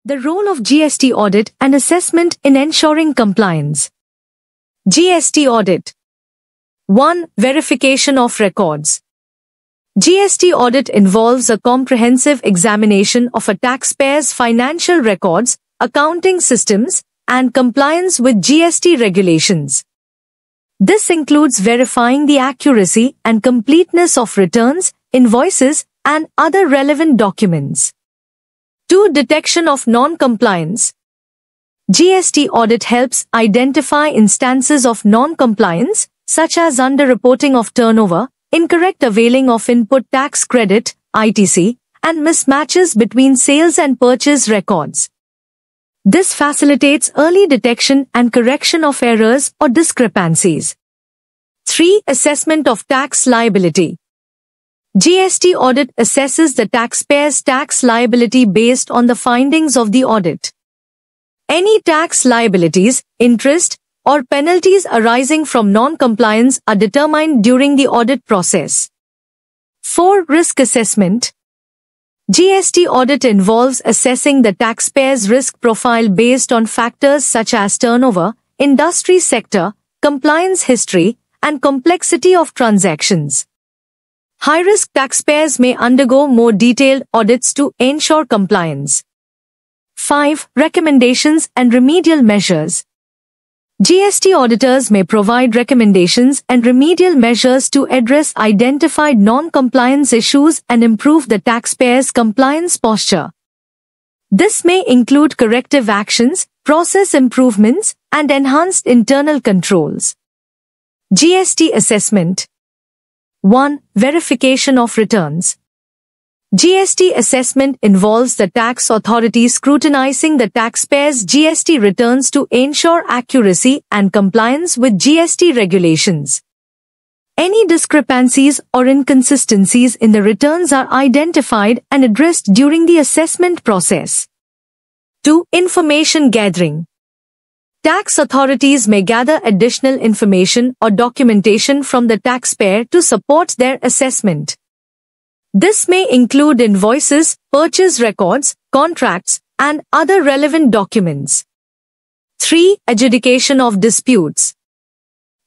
The role of GST audit and assessment in ensuring compliance. GST audit. 1. Verification of records. GST audit involves a comprehensive examination of a taxpayer's financial records, accounting systems, and compliance with GST regulations. This includes verifying the accuracy and completeness of returns, invoices, and other relevant documents. 2. Detection of non-compliance. GST audit helps identify instances of non-compliance, such as underreporting of turnover, incorrect availing of input tax credit, ITC, and mismatches between sales and purchase records. This facilitates early detection and correction of errors or discrepancies. 3. Assessment of tax liability. GST audit assesses the taxpayer's tax liability based on the findings of the audit. Any tax liabilities, interest, or penalties arising from non-compliance are determined during the audit process. 4. Risk assessment. GST audit involves assessing the taxpayer's risk profile based on factors such as turnover, industry sector, compliance history, and complexity of transactions. High-risk taxpayers may undergo more detailed audits to ensure compliance. 5. Recommendations and remedial measures. GST auditors may provide recommendations and remedial measures to address identified non-compliance issues and improve the taxpayer's compliance posture. This may include corrective actions, process improvements, and enhanced internal controls. GST assessment. 1. Verification of returns. GST assessment involves the tax authority scrutinizing the taxpayer's GST returns to ensure accuracy and compliance with GST regulations. Any discrepancies or inconsistencies in the returns are identified and addressed during the assessment process. 2. Information gathering. Tax authorities may gather additional information or documentation from the taxpayer to support their assessment. This may include invoices, purchase records, contracts, and other relevant documents. 3. Adjudication of disputes.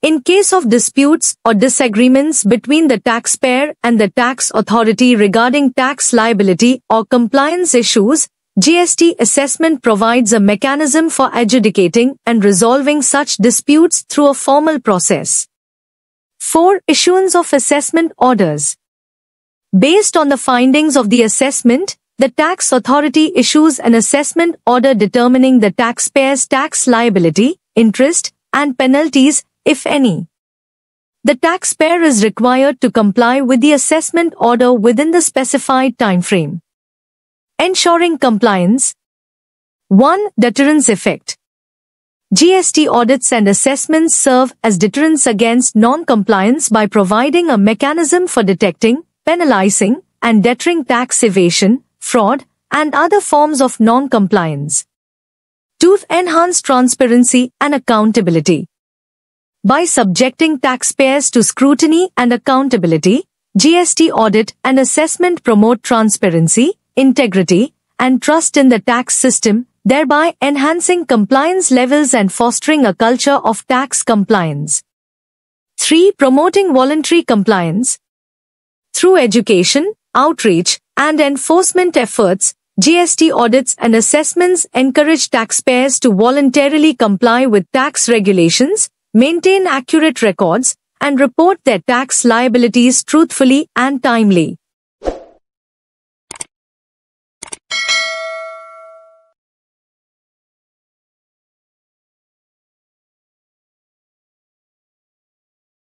In case of disputes or disagreements between the taxpayer and the tax authority regarding tax liability or compliance issues, GST assessment provides a mechanism for adjudicating and resolving such disputes through a formal process. 4. Issuance of assessment orders. Based on the findings of the assessment, the tax authority issues an assessment order determining the taxpayer's tax liability, interest, and penalties, if any. The taxpayer is required to comply with the assessment order within the specified timeframe. Ensuring compliance. 1. Deterrence effect. GST audits and assessments serve as deterrents against non-compliance by providing a mechanism for detecting, penalizing, and deterring tax evasion, fraud, and other forms of non-compliance. 2. Enhance transparency and accountability. By subjecting taxpayers to scrutiny and accountability, GST audit and assessment promote transparency, integrity, and trust in the tax system, thereby enhancing compliance levels and fostering a culture of tax compliance. 3. Promoting voluntary compliance. Through education, outreach, and enforcement efforts, GST audits and assessments encourage taxpayers to voluntarily comply with tax regulations, maintain accurate records, and report their tax liabilities truthfully and timely.